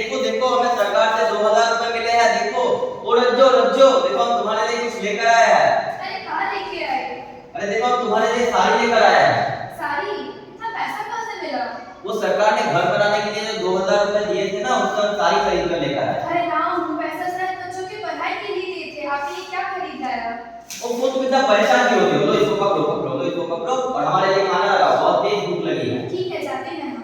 देखो देखो हमें सरकार से 2000 रुपए मिले हैं, देखो। ओ रज्जो रज्जो, देखो हम तुम्हारे लिए कुछ लेकर आए हैं। अरे कहाँ लेके आए? अरे देखो हम तुम्हारे लिए साड़ी लेकर आए हैं। साड़ी? इतना पैसा कहाँ से मिला? वो सरकार ने घर बनाने के लिए जो 2000 रुपए दिए थे ना, उससे हम साड़ी खरीद कर लेकर आए। अरे राम, पैसा शायद बच्चों की पढ़ाई के लिए दिए थे, आपके लिए क्या खरीद लाया? वो तुम इतना परेशान क्यों होते हो? लो इसको पकड़ो पकड़ो, लो इसको पकड़ो और हमारे लिए खाना लगाओ, बहुत तेज भूख लगी है। ठीक है, जाते हैं हम।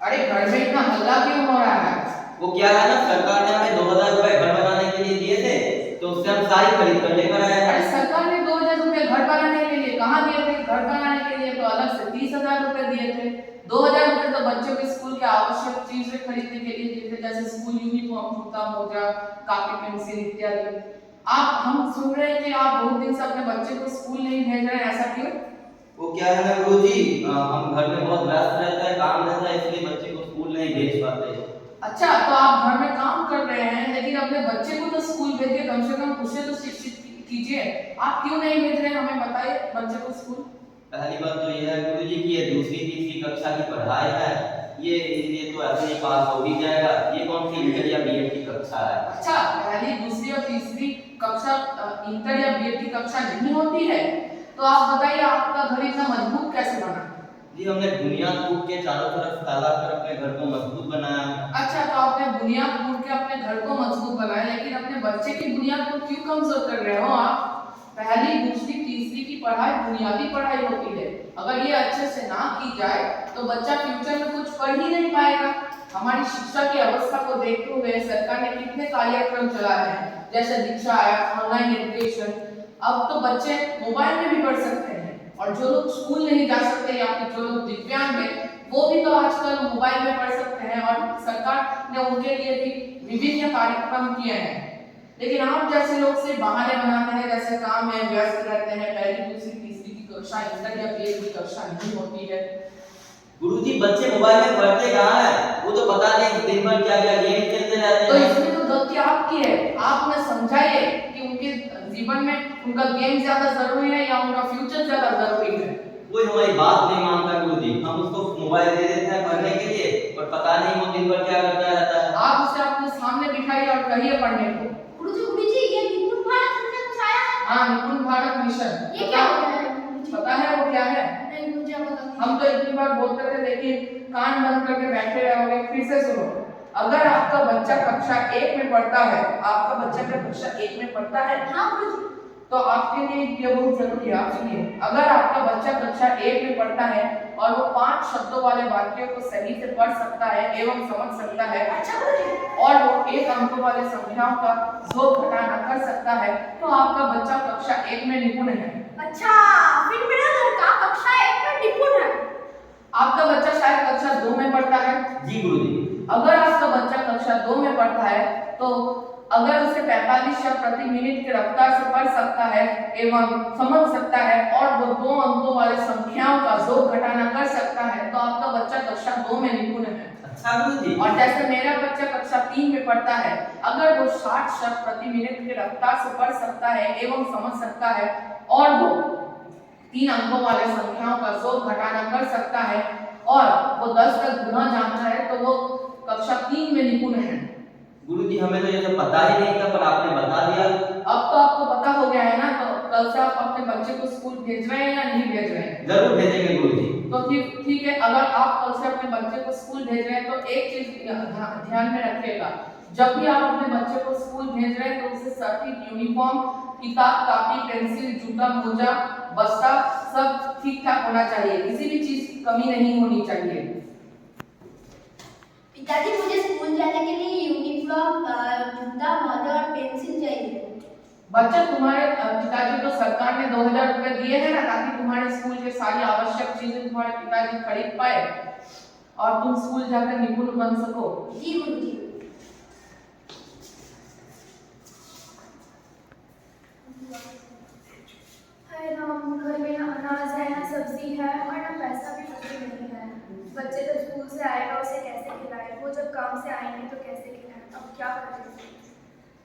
अरे घर में इतना हल्ला क्यों हो रहा है? वो क्या है ना, सरकार ने हमें 2000 रुपए घर बनाने के लिए दिए थे, तो उससे हम साड़ी खरीद कर लेकर आए हैं। अरे सरकार ने 2000 रुपए घर बनाने के लिए कहाँ दिए थे? घर बनाने के लिए तो अलग से 30,000 रुपए दिए थे। 2000 रुपए तो बच्चों के स्कूल के आवश्यक चीजें खरीदने के लिए दिए थे, जैसे स्कूल यूनिफॉर्म, जूता, मोजा, कॉपी, पेंसिल इत्यादि। हम सुन रहे हैं कि आप बहुत दिन से अपने बच्चे को स्कूल नहीं भेज रहे हैं, ऐसा क्यों? वो क्या है ना गुरुजी, हम घर में बहुत व्यस्त रहते हैं, काम रहता है, इसलिए बच्चे को स्कूल नहीं भेज पाते। अच्छा, तो आप घर में काम कर रहे हैं लेकिन अपने बच्चे को तो स्कूल भेजिए, कम से कम उसे तो शिक्षित कीजिए। आप क्यों नहीं भेज रहे हैं, हमें बताइए बच्चे को स्कूल। पहली बात तो यह है गुरुजी कि ये दूसरी तीसरी कक्षा की पढ़ाई है, ये तो ऐसे ही पास हो भी जाएगा। ये कौन सी इंटर या बीएड की कक्षा है? अच्छा, पहली, दूसरी और तीसरी कक्षा इंटर या बीएड की कक्षा नहीं होती है? तो आप बताइए आपका घर इतना मजबूत कैसे बना? जी हमने बुनियाद कूट के चारों तरफ फैला कर अपने घर को मजबूत बनाया है। अच्छा, तो आपने बुनियाद कूट के अपने घर को मजबूत बनाया, लेकिन अपने बच्चे की बुनियाद को क्यों कमजोर कर रहे हो आप? पहली, दूसरी, तीसरी की पढ़ाई बुनियादी पढ़ाई होती है। अगर ये अच्छे से ना की जाए तो बच्चा फ्यूचर में कुछ पढ़ ही नहीं पाएगा। हमारी शिक्षा की अवस्था को देखते हुए सरकार ने कितने कार्यक्रम चलाए हैं, जैसे दीक्षा ऐप, ऑनलाइन एजुकेशन। अब तो बच्चे मोबाइल में भी पढ़ सकते हैं, और जो लोग स्कूल नहीं जा सकते या फिर जो लोग दिव्यांग हैं, वो भी तो आजकल मोबाइल में पढ़ सकते हैं, और सरकार ने उनके लिए भी विभिन्न कार्यक्रम किए हैं। लेकिन आप जैसे लोग सिर्फ बहाने बनाते हैं, जैसे काम में व्यस्त रहते हैं। पहली, दूसरी, तीसरी की कक्षा इंटर या बीएड की कक्षा नहीं होती है। गुरुजी बच्चे मोबाइल में पढ़ते कहाँ है? वो तो पता नहीं दिन भर क्या क्या गेम खेलते रहते तो हैं। इसमें तो गलती आपकी है। आप उन्हें समझाइए कि उनके जीवन में उनका गेम ज्यादा जरूरी है या उनका फ्यूचर ज्यादा जरूरी है। कोई हमारी बात नहीं मानता गुरुजी, हम उसको मोबाइल दे देते हैं पढ़ने के लिए, और पता नहीं वो दिन भर क्या करता रहता है। आप उसे अपने सामने बिठाइए और कहिए पढ़ने को। गुरुजी, ये निपुण भारत मिशन कुछ आया है? हाँ, निपुण भारत मिशन। ये क्या होता है? पता है वो क्या है? नहीं, मुझे पता नहीं। हम तो इतनी बार बोलते थे, लेकिन कान बंद करके बैठे रहोगे। फिर से सुनो। अगर आपका बच्चा कक्षा 1 में पढ़ता है, आपका बच्चा क्या कक्षा 1 में पढ़ता है? हाँ गुरुजी। तो आपके लिए ये बहुत जरूरी है। आप सुनिए, अगर आपका बच्चा कक्षा 1 में पढ़ता है और वो 5 शब्दों वाले वाक्यों को सही से पढ़ सकता है एवं समझ सकता है, अच्छा गुरुजी। और वो 1 अंकों वाले संख्याओं का जोड़ घटाना कर सकता है, तो आपका बच्चा कक्षा 1 में निपुण है। अच्छा, फिर मेरा लड़का कक्षा 1 में निपुण है। आपका बच्चा शायद कक्षा 2 में पढ़ता है। जी गुरुजी। अगर आपका बच्चा कक्षा 2 में पढ़ता है, तो अगर उसे 45 शब्द प्रति मिनट की रफ्तार से पढ़ सकता है एवं समझ सकता है, और वो 2 अंकों वाले संख्याओं का जोड़ घटाना कर सकता है, तो आपका बच्चा कक्षा 2 में निपुण है। अच्छा गुरुजी। और जैसे मेरा बच्चा कक्षा 3 में पढ़ता है, अगर वो 60 शब्द प्रति मिनट की रफ्तार से पढ़ सकता है एवं समझ सकता है, और वो 3 अंकों वाले संख्याओं का जोड़ घटाना कर सकता है, और वो 10 तक गुना जानता है, तो वो कक्षा 3 में निपुण है। गुरुजी हमें तो ये सब पता ही नहीं था, पर आपने बता दिया। अब तो आपको पता हो गया है ना, तो कल से आप अपने बच्चे को स्कूल भेज रहे हैं या नहीं भेज रहे हैं? जरूर भेजेंगे गुरुजी। तो ठीक है, अगर आप कल से अपने बच्चे को स्कूल भेज रहे हैं, तो एक चीज ध्यान में रखिएगा, जब भी आप अपने बच्चे को स्कूल भेज रहे हैं तो उसे सटीक यूनिफॉर्म, किताब, कॉपी, पेंसिल, जूता, मोजा, बस्ता सब ठीक ठाक होना चाहिए। किसी भी चीज की कमी नहीं होनी चाहिए। पिताजी, मुझे स्कूल जाने के लिए यूनिफॉर्म, जूता, मोजा और पेंसिल चाहिए। बच्चा, तुम्हारे पिताजी को सरकार ने 2000 रुपए दिए हैं ना, ताकि तुम्हारे स्कूल के सारी आवश्यक चीजें तुम्हारे पिताजी खरीद पाए और तुम स्कूल जाकर निपुण बन सको। जी गुरुजी। हाय राम, घर में ना अनाज है, ना सब्जी है, और ना पैसा भी कुछ भी नहीं है। बच्चे तो स्कूल से आएगा, उसे कैसे खिलाए? वो जब काम से आएंगे तो कैसे खिलाए? अब क्या करें?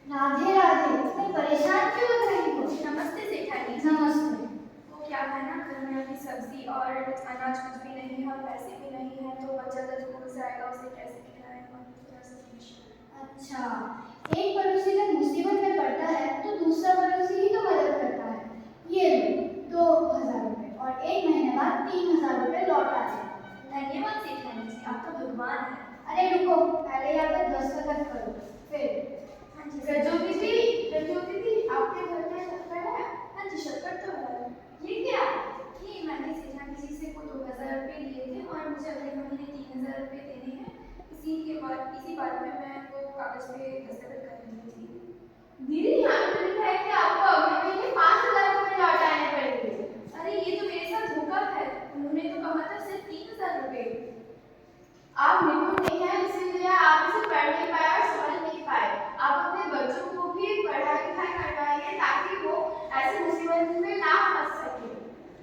राधे राधे, इतनी परेशान क्यों लग रही हो? नमस्ते सेठानी। नमस्ते। वो क्या है ना, घर में अभी सब्जी और अनाज कुछ भी नहीं है और पैसे भी नहीं है, तो आएगा उसे कैसे खिलाएं, और थोड़ा सा समझिए। अच्छा, एक पड़ोसी जब मुसीबत में पड़ता है तो दूसरा पड़ोसी ही तो मदद करता है। ये लो 2000 रुपए और एक महीने बाद 3000 रुपए लौटा दें। धन्यवाद सेठानी जी, आप तो भगवान हैं। अरे रुको, पहले यहाँ पर दस्तखत करो, फिर। हाँ जी रजो दीदी, आपके घर में शक्कर है? हाँ जी, शक्कर तो है। ये क्या? ये मैंने सेठानी जी से को 2000 रुपये लिए थे और मुझे अगले महीने 3000 रुपये देने हैं। इसी बात में मैं वो कागज पे दस्तखत कर रही थी। दीदी, यहाँ पे लिखा है कि आपको अगले महीने 5000 रुपए लौटाने पड़ेंगे। अरे ये तो मेरे साथ धोखा है, उन्होंने तो कहा था सिर्फ 3000 रुपये। आप निपुण नहीं हैं, इसीलिए आप इसे पढ़ नहीं पाए और समझ नहीं पाए। आप अपने बच्चों को भी पढ़ाई लिखाई करवाइए ताकि वो ऐसी मुसीबत में ना फंस सके।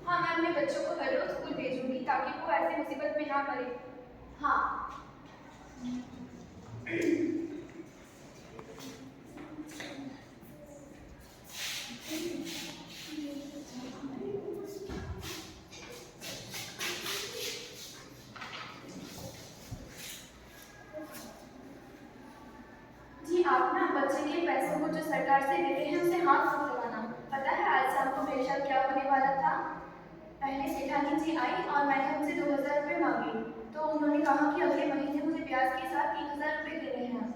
हाँ, मैं अपने बच्चों को हर रोज स्कूल भेजूंगी ताकि वो ऐसी मुसीबत में ना पड़े। हाँ। जी, आप ना बच्चे के पैसों को जो सरकार से देते हैं उसे हाथ मत लगाना। पता है आज शाम को मेरे साथ क्या होने वाला था? पहले सेठानी जी आई और मैंने उनसे 2000 रुपये मांगे, तो उन्होंने कहा कि अगले महीने मुझे ब्याज के साथ 3000 रुपये देने हैं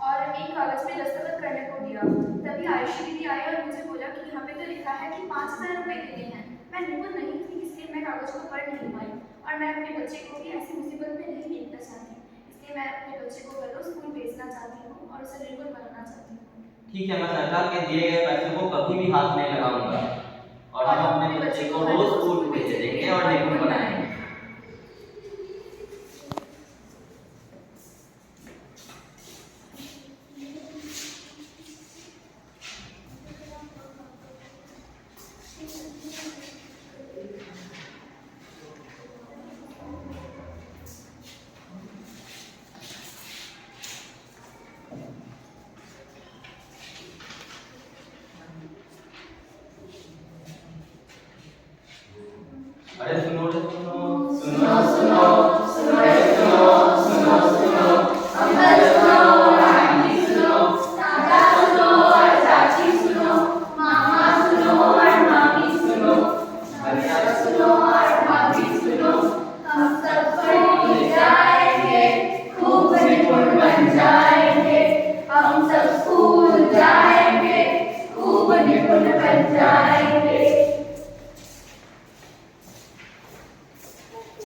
और एक कागज पे दस्तखत करने को दिया। तभी आयुषी दीदी आई और मुझे बोला कि यहाँ पे तो लिखा है कि 5000 रुपये देने हैं। मैं निपुण नहीं थी, इसलिए मैं कागज को पढ़ नहीं पाई और मैं अपने बच्चे को भी ऐसी मुसीबत में नहीं देखना चाहती, इसलिए मैं अपने बच्चे को कल स्कूल भेजना चाहती हूँ और उसे निपुण बनाना चाहती हूँ। ठीक है, मैं सरकार के दिए गए पैसे को कभी भी हाथ नहीं लगाऊंगा और हम अपने बच्चे को रोज स्कूल भेज देंगे और निपुण बनाएंगे।